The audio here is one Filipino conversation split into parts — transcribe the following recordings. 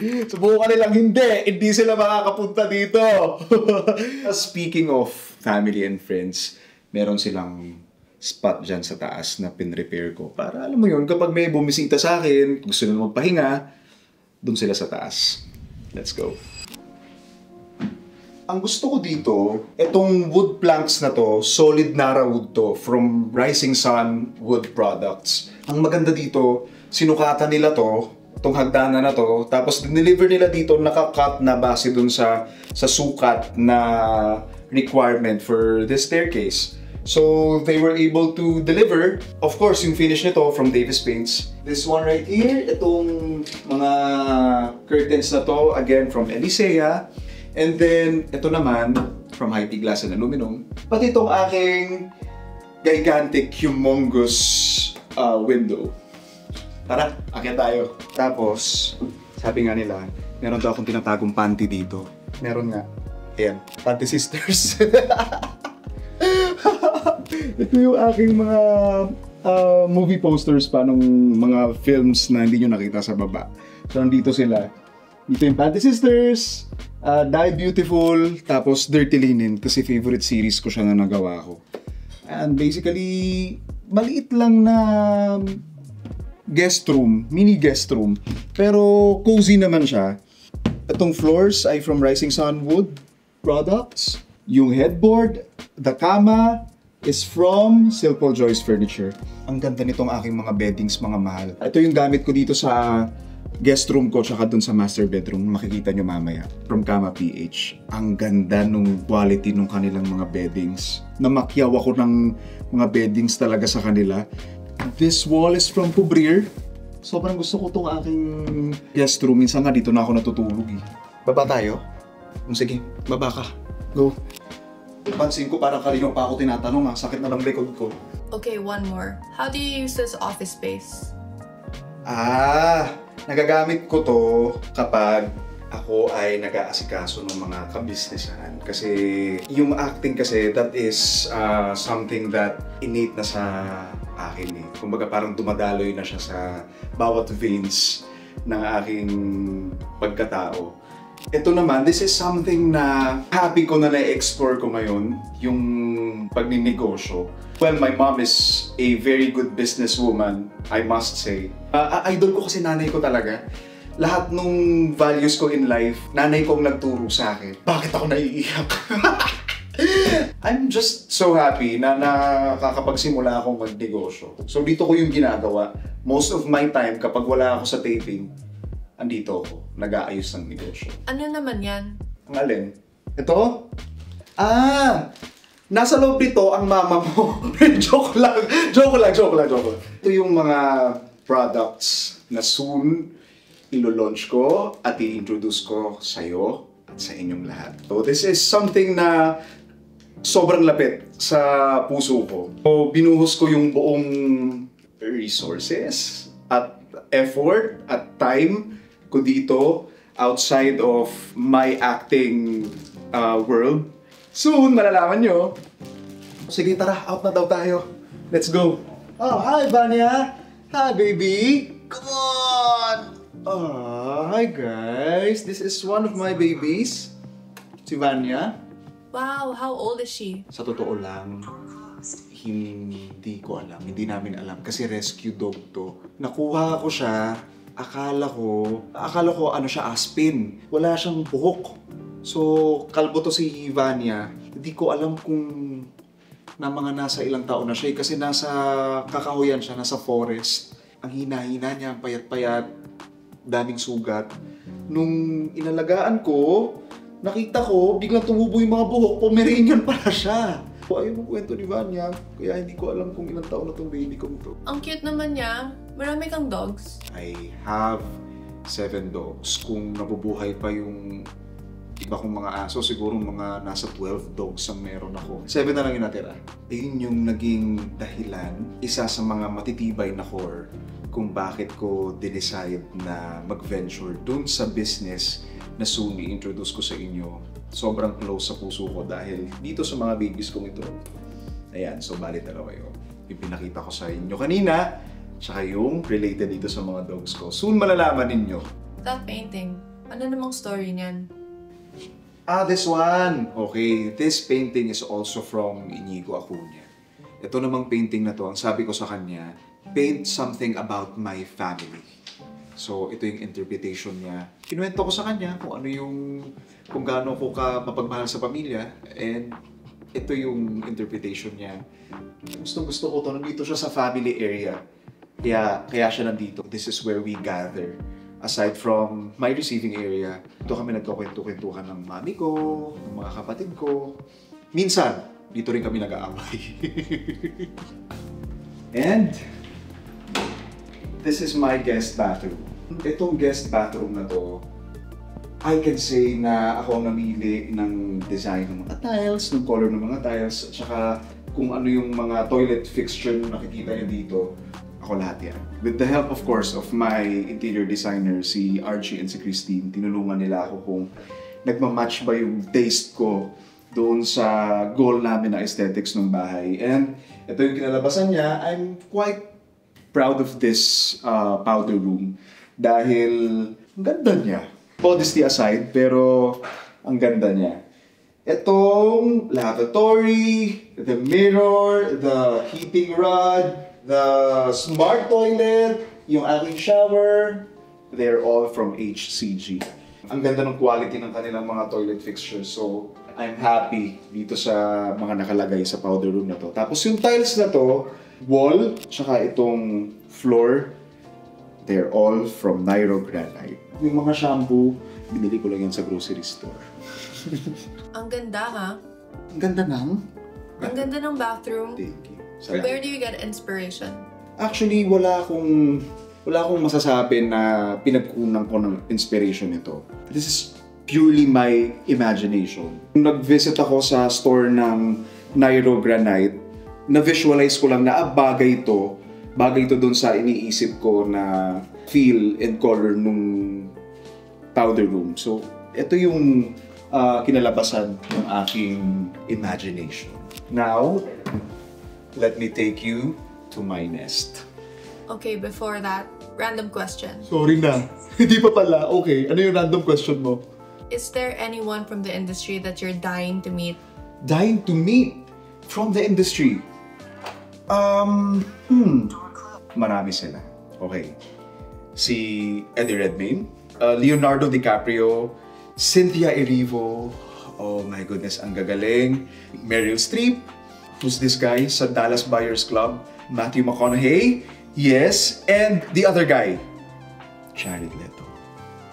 Subukan nilang hindi sila makakapunta dito. Speaking of family and friends, meron silang spot dyan sa taas na pinrepair ko. Para alam mo yun, kapag may bumisita sa akin, gusto nila magpahinga, dun sila sa taas. Let's go. Ang gusto ko dito, itong wood planks na to, solid Nara wood to, from Rising Sun Wood Products. Ang maganda dito, sinukatan nila to, itong hagdanan na to, tapos deliver nila dito, nakakat na base dun sa sukat na requirement for this staircase. So, they were able to deliver, of course, yung finish nito from Davis Paints. This one right here, itong mga curtains na to, again, from Elisea. And then, ito naman, from Haiti Glass and Aluminum. Pati itong aking gigantic, humongous window. Tara, akyat tayo. Tapos, sabi nga nila, meron daw akong tinatagong panty dito. Meron nga. Ayan, Panty Sisters. Ito yung aking mga movie posters pa nung mga films na hindi nyo nakita sa baba. So, nandito sila. Dito yung Panty Sisters, Die Beautiful, tapos Dirty Linen kasi favorite series ko siya na nagawa ko. And basically, maliit lang na guest room, mini guest room. Pero cozy naman siya. Itong floors ay from Rising Sun Wood Products. Yung headboard, the kama, is from Silpol Joyce Furniture. Ang ganda nitong aking mga beddings, mga mahal. Ito yung gamit ko dito sa guest room ko tsaka dun sa master bedroom. Makikita nyo mamaya. From Kama PH. Ang ganda nung quality nung kanilang mga beddings. Namakyaw ako ng mga beddings talaga sa kanila. This wall is from Pubrir. Sobrang gusto ko tong aking guest room. Minsan nga dito na ako natutulog eh. Baba tayo? Sige, baba ka. Go. Pansin ko parang kanina pa ako tinatanong sakit na lang likod ko. Okay, one more. How do you use this office space? Nagagamit ko to kapag ako ay nag-aasikaso ng mga kabisnesan. Kasi yung acting kasi, that is something that innate na sa akin eh. Kumbaga parang dumadaloy na siya sa bawat veins ng aking pagkatao. Ito naman, this is something na happy ko na na-explore ko ngayon, yung pagninegosyo. Well, my mom is a very good businesswoman, I must say. Idol ko kasi nanay ko talaga. Lahat nung values ko in life, nanay kong nagturo sa akin. Bakit ako naiiyak? I'm just so happy na nakakapagsimula akong magnegosyo. So dito ko yung ginagawa. Most of my time, kapag wala ako sa taping, andito ako, nag-aayos ng negosyo. Ano naman yan? Ang alin? Ito? Nasa loob nito ang mama mo. Joke lang. Ito yung mga products na soon ilo-launch ko at i-introduce ko sa'yo at sa inyong lahat. So this is something na sobrang lapit sa puso ko. So, binuhos ko yung buong resources at effort at time ko dito outside of my acting world. Soon, malalaman nyo. Sige, tara, out na daw tayo. Let's go. Oh, hi, Vanya. Hi, baby. Come on. Hi, guys. This is one of my babies. Si Vanya. Wow, how old is she? Sa totoo lang, hindi ko alam. Hindi namin alam. Kasi rescue dog to. Nakuha ko siya. Akala ko ano siya, aspin. Wala siyang buhok. So, kalbo to si Vanya. Hindi ko alam kung na mga nasa ilang taon na siya. Kasi nasa kakahuyan siya, nasa forest. Ang hina-hina niya, ang payat-payat. Daming sugat. Nung inalagaan ko, nakita ko, biglang tumubo yung mga buhok. Pomeranian pala siya. Ayun ang kwento ni Vanya. Kaya hindi ko alam kung ilang taon na tong baby ko to. Ang cute naman niya. Marami kang dogs? I have 7 dogs. Kung nabubuhay pa yung iba kong mga aso, siguro mga nasa 12 dogs ang meron ako. 7 na lang yung natira. Yun yung naging dahilan, isa sa mga matitibay na core kung bakit ko dinecide na mag-venture dun sa business na soon i-introduce ko sa inyo. Sobrang close sa puso ko dahil dito sa mga babies kong ito. Ayan, so bali dalawa yun. Yung pinakita ko sa inyo kanina, tsaka yung related dito sa mga dogs ko. Soon malalaman ninyo. That painting, Ano namang story niyan? This one! Okay, this painting is also from Inigo Acuña. Ito namang painting na to, ang sabi ko sa kanya, paint something about my family. So, ito yung interpretation niya. Kinuwento ko sa kanya kung gaano ko ka mapagmahal sa pamilya, and ito yung interpretation niya. Gusto ko to, nandito siya sa family area. Kaya siya nandito. This is where we gather. Aside from my receiving area, ito kami nagkakwento-kwentuhan ng mami ko, ng mga kapatid ko. Minsan, dito rin kami nag-aaway. And this is my guest bathroom. Itong guest bathroom na to, I can say na ako ang namili ng design ng mga tiles, ng color ng mga tiles, at saka kung ano yung mga toilet fixture na nakikita niyo dito, ako lahat yan. With the help, of course, of my interior designer, si Archie and si Christine, tinulungan nila ako kung nagmamatch ba yung taste ko doon sa goal namin na aesthetics ng bahay. And ito yung kinalabasan niya. I'm quite proud of this powder room dahil ang ganda niya. Modesty aside, pero ang ganda niya. Itong lavatory, the mirror, the heating rod, the smart toilet, yung aking shower, they're all from HCG. Ang ganda ng quality ng kanilang mga toilet fixtures. So, I'm happy dito sa mga nakalagay sa powder room na to. Tapos yung tiles na to, wall, tsaka itong floor, they're all from Nairo Granite. Yung mga shampoo, binili ko lang yan sa grocery store. Ang ganda ha? Ang ganda ng? Ang ganda ng bathroom. Thank you. Where do you get inspiration? Actually, wala akong masasabi na pinagkunan ko ng inspiration nito. This is purely my imagination. Nung nag-visit ako sa store ng Nairo Granite, na-visualize ko lang na bagay ito dun sa iniisip ko na feel and color nung powder room. So, ito yung kinalabasan ng aking imagination. Now, let me take you to my nest. Okay, before that, random question. Sorry na. Hindi pa pala. Okay, ano yung random question mo? Is there anyone from the industry that you're dying to meet? Dying to meet from the industry? Marami sila. Okay. Si Eddie Redmayne, Leonardo DiCaprio, Cynthia Erivo, oh my goodness, ang gagaling. Meryl Streep, who's this guy sa Dallas Buyers Club, Matthew McConaughey, yes, and the other guy, Jared Leto.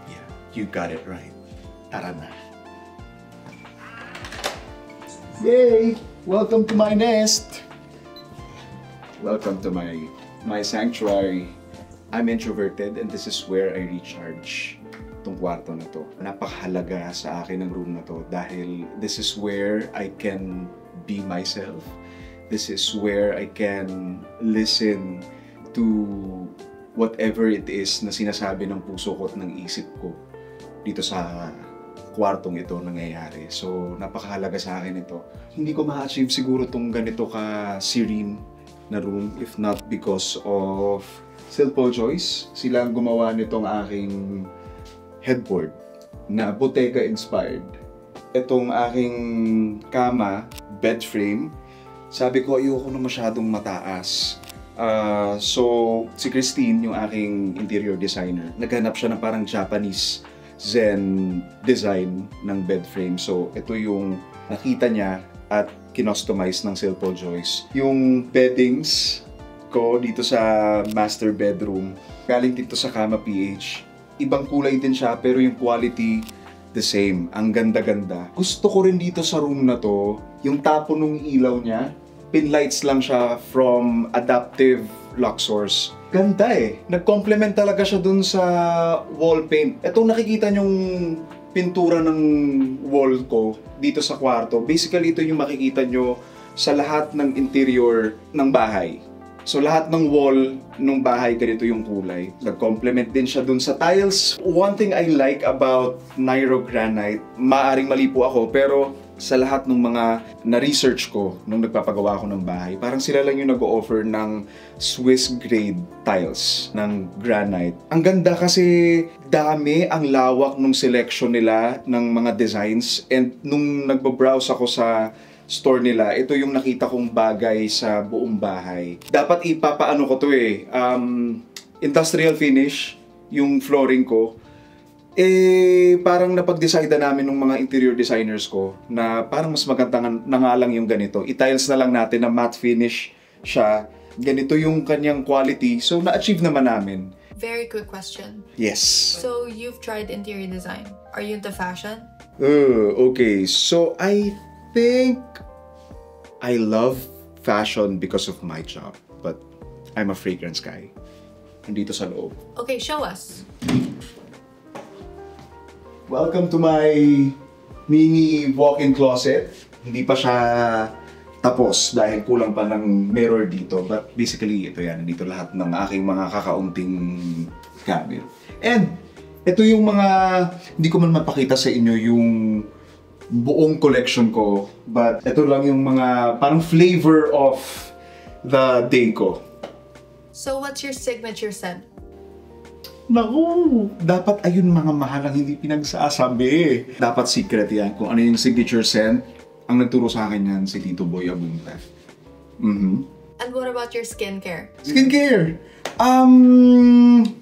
Yeah, you got it right. Tara na. Yay! Welcome to my nest. Welcome to my sanctuary. I'm introverted and this is where I recharge. Itong kwarto na to. Napakahalaga sa akin ng room na to dahil this is where I can be myself. This is where I can listen to whatever it is na sinasabi ng puso ko at ng isip ko dito sa kwartong ito nangyayari. So, napakahalaga sa akin ito. Hindi ko ma-achieve siguro itong ganito ka-serene na room if not because of Silpo Joyce. Sila ang gumawa nitong aking headboard na Bottega inspired. Itong aking kama, bed frame, sabi ko ayoko na masyadong mataas. So, si Christine, yung aking interior designer, naghanap siya ng parang Japanese Zen design ng bed frame. So, ito yung nakita niya at kinostomize ng Silpo Joyce. Yung beddings ko dito sa master bedroom, galing dito sa Kama PH. Ibang kulay din siya pero yung quality the same. Ang ganda-ganda. Gusto ko rin dito sa room na to, yung tapo ng ilaw niya, pinlights lang siya from Adaptive Luxors. Ganda eh. Nag-complement talaga siya dun sa wall paint. Itong nakikita nyong pintura ng wall ko dito sa kwarto, basically ito yung makikita nyo sa lahat ng interior ng bahay. So lahat ng wall ng bahay ganito yung kulay. Nag-complement din siya dun sa tiles. One thing I like about Nairo Granite, maaring mali po ako, pero sa lahat ng mga na-research ko nung nagpapagawa ako ng bahay, parang sila lang yung nag-o-offer ng Swiss grade tiles ng granite. Ang ganda kasi dami, ang lawak ng selection nila ng mga designs, and nung nagbabrowse ako sa store nila, ito yung nakita kong bagay sa buong bahay. Dapat ipapaano ko to industrial finish yung flooring ko. Parang napag-decide namin ng mga interior designers ko na parang mas maganda na nga lang yung ganito. I-tiles na lang natin na matte finish siya. Ganito yung kanyang quality. So, na-achieve naman namin. Very quick question. Yes. So, you've tried interior design. Are you into fashion? Okay. So, I think I love fashion because of my job. But I'm a fragrance guy. Nandito sa loob. Okay, show us. Welcome to my mini walk-in closet. Hindi pa siya tapos dahil kulang pa ng mirror dito. But basically, ito yan. Dito lahat ng aking mga kakaunting gamit. And ito yung mga, hindi ko man mapakita sa inyo yung buong collection ko. But ito lang yung mga parang flavor of the day ko. So, what's your signature scent? Naku, dapat ayun mga mahal ang hindi pinagsasabi. Dapat secret yan. Kung ano yung signature scent, ang nagturo sa akin yan si Tito Boy Abunta. And what about your skincare? Skincare!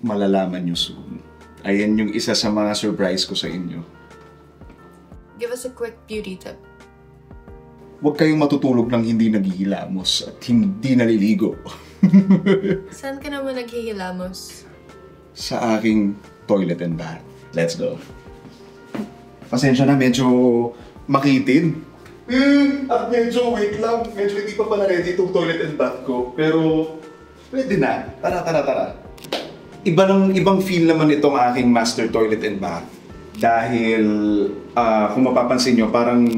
Malalaman nyo soon. Ayan yung isa sa mga surprise ko sa inyo. Give us a quick beauty tip. Huwag kayong matutulog ng hindi naghihilamos at hindi naliligo. Saan ka naman naghihilamos? Sa aking toilet and bath. Let's go. Pasensya na, medyo makitid. At medyo, wait lang, medyo hindi pa pala ready itong toilet and bath ko. Pero, pwede na. Tara. Ibang feel naman itong aking master toilet and bath. Dahil, kung mapapansin nyo, parang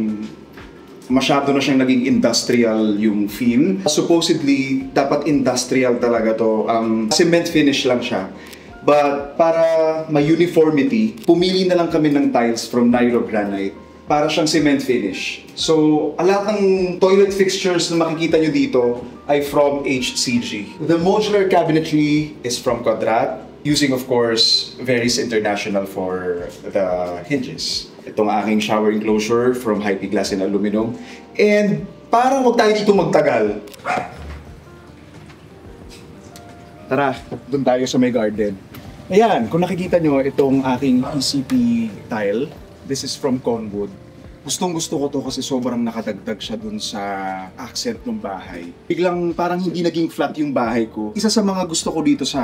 masyado na siyang naging industrial yung feel. Supposedly, dapat industrial talaga to. Cement finish lang siya. But para ma-uniformity, pumili na lang kami ng tiles from Nairo Granite para siyang cement finish. So, lahat ng toilet fixtures na makikita nyo dito ay from HCG. The modular cabinetry is from Quadrat, using of course Veris International for the hinges. Itong aking shower enclosure from Hype Glass and Aluminum. And parang huwag tayo dito magtagal. Tara, doon tayo sa may garden. Ayan, kung nakikita nyo, itong aking ECP tile, this is from Conwood. Gustong-gusto ko to kasi sobrang nakadagdag siya dun sa accent ng bahay. Biglang parang hindi naging flat yung bahay ko. Isa sa mga gusto ko dito sa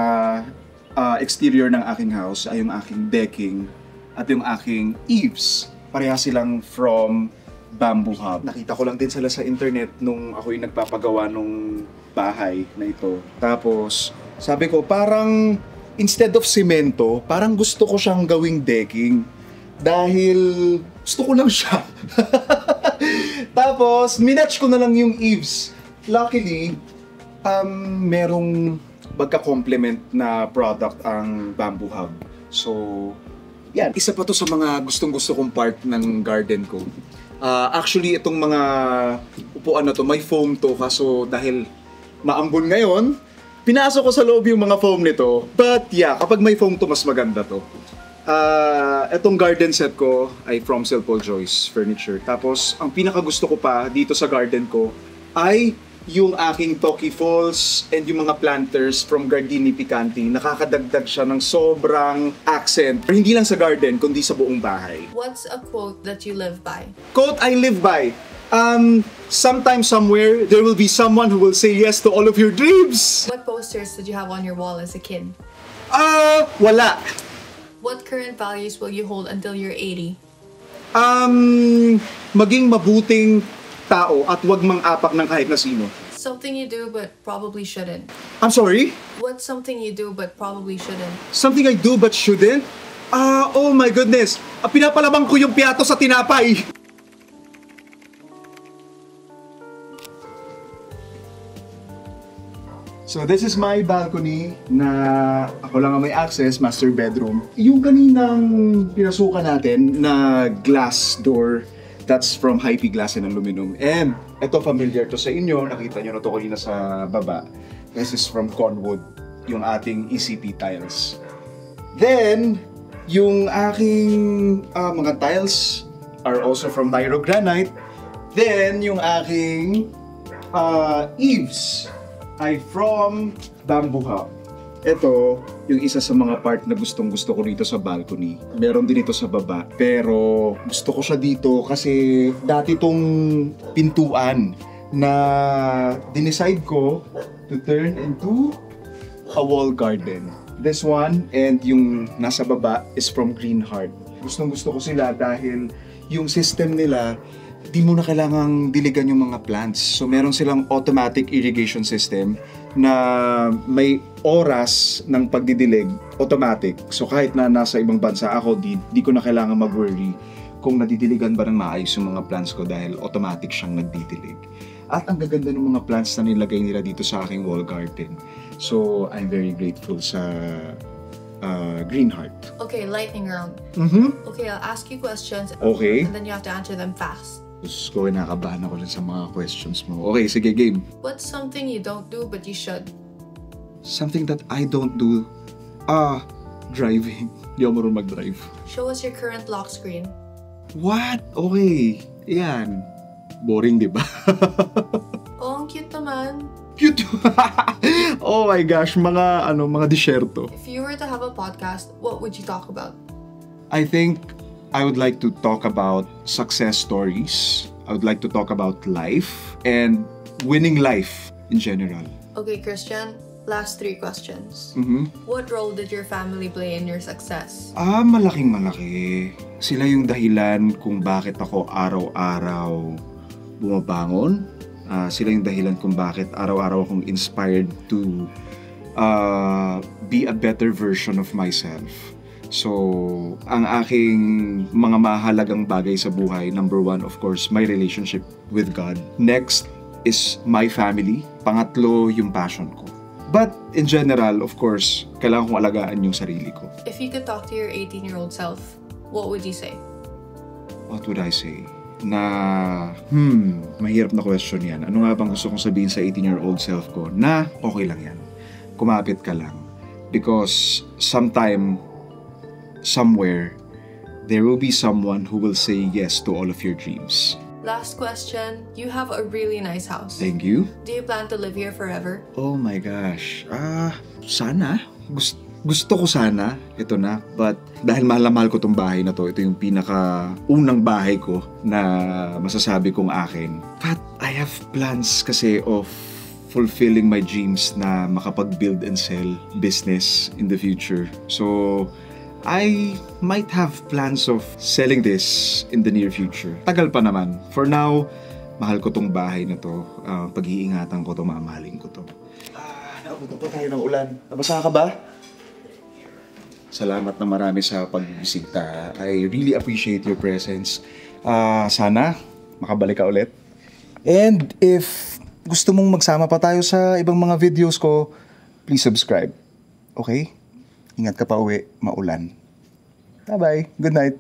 exterior ng aking house ay yung aking decking at yung aking eaves. Pareha silang from Bamboo Hub. Nakita ko lang din sila sa internet nung ako'y nagpapagawa nung bahay na ito. Tapos, sabi ko, parang instead of semento, parang gusto ko siyang gawing decking. Dahil gusto ko lang siya. Tapos, minatch ko na lang yung eaves. Luckily, merong magka-complement na product ang Bamboo Hub. So, yan. Isa pa to sa mga gustong-gusto kong part ng garden ko. Actually, itong mga upuan na to, may foam to. Kaso dahil maambon ngayon, pinasok ko sa loob yung mga foam nito. But yeah, kapag may foam to, mas maganda to. Itong garden set ko ay from Sir Paul Joyce Furniture. Tapos, ang pinakagusto ko pa dito sa garden ko ay yung aking Toki Falls and yung mga planters from Gardini Picanti. Nakakadagdag siya ng sobrang accent. Pero hindi lang sa garden, kundi sa buong bahay. What's a quote that you live by? Quote I live by. Sometime, somewhere, there will be someone who will say yes to all of your dreams. What posters did you have on your wall as a kid? Wala. What current values will you hold until you're 80? Maging mabuting tao at wag mang-apak ng kahit na sino. Something you do but probably shouldn't. I'm sorry? What's something you do but probably shouldn't? Something I do but shouldn't? Oh my goodness. Pinapalabang ko yung piyato sa tinapay. So this is my balcony na ako lang ang may access, master bedroom. Yung kaninang pinasukan natin na glass door, That's from Hype Glass and Aluminum. And ito familiar to sa inyo. Nakita nyo na to kanina sa baba. This is from Conwood, yung ating ECP tiles. Then, yung aking mga tiles are also from Nairo Granite. Then, yung aking eaves ay from Bamboo Hub. Ito, yung isa sa mga part na gustong-gusto ko dito sa balcony. Meron din ito sa baba. Pero gusto ko siya dito kasi dati tong pintuan na dinicide ko to turn into a wall garden. This one and yung nasa baba is from Green Heart. Gustong-gusto ko sila dahil yung system nila di mo na kailangang diligan yung mga plants. So meron silang automatic irrigation system na may oras ng pagdidilig, automatic. So kahit na nasa ibang bansa ako, di ko na kailangan mag-worry kung nadidiligan ba ng maayos yung mga plants ko dahil automatic siyang nagdidilig. At ang gaganda ng mga plants na nilagay nila dito sa aking wall garden. So I'm very grateful sa Green Heart. Okay, lightning round. Okay, I'll ask you questions. Okay. And then you have to answer them fast. Diyos ko, nakabahan ako dyan sa mga questions mo. Okay, sige, game. What's something you don't do but you should? Something that I don't do, driving. Hindi ako marunong mag-drive. Show us your current lock screen. What? Okay. Yan. Boring, di ba? Oh, ang cute naman. Cute. Oh my gosh, mga disyerto. If you were to have a podcast, what would you talk about? I think I would like to talk about success stories. I would like to talk about life and winning life in general. Okay, Christian, last 3 questions. What role did your family play in your success? Malaking malaki. Sila yung dahilan kung bakit ako araw-araw bumabangon. Sila yung dahilan kung bakit araw-araw akong inspired to be a better version of myself. So, ang aking mga mahalagang bagay sa buhay, number 1, of course, my relationship with God. Next is my family. Pangatlo, yung passion ko. But in general, of course, kailangan kong alagaan yung sarili ko. If you could talk to your 18-year-old self, what would you say? What would I say? Mahirap na question yan. Ano nga bang gusto kong sabihin sa 18-year-old self ko? Na okay lang yan. Kumapit ka lang. Because somewhere, there will be someone who will say yes to all of your dreams. Last question. You have a really nice house. Thank you. Do you plan to live here forever? Oh my gosh. Sana. Gusto ko sana. Ito na. But dahil mahal na mahal ko tong bahay na to, ito yung pinaka-unang bahay ko na masasabi kong akin. But I have plans kasi of fulfilling my dreams na makapag-build and sell business in the future. So, I might have plans of selling this in the near future. Tagal pa naman. For now, mahal ko tong bahay na to. Pag-iingatan ko to, mamahalin ko to. Naabutan pa tayo ng ulan. Nabasa ka ba? Salamat na marami sa pagbisita. I really appreciate your presence. Sana makabalik ka ulit. And if gusto mong magsama pa tayo sa ibang mga videos ko, please subscribe. Okay? Ingat ka pa uwi, maulan. Bye-bye. Good night.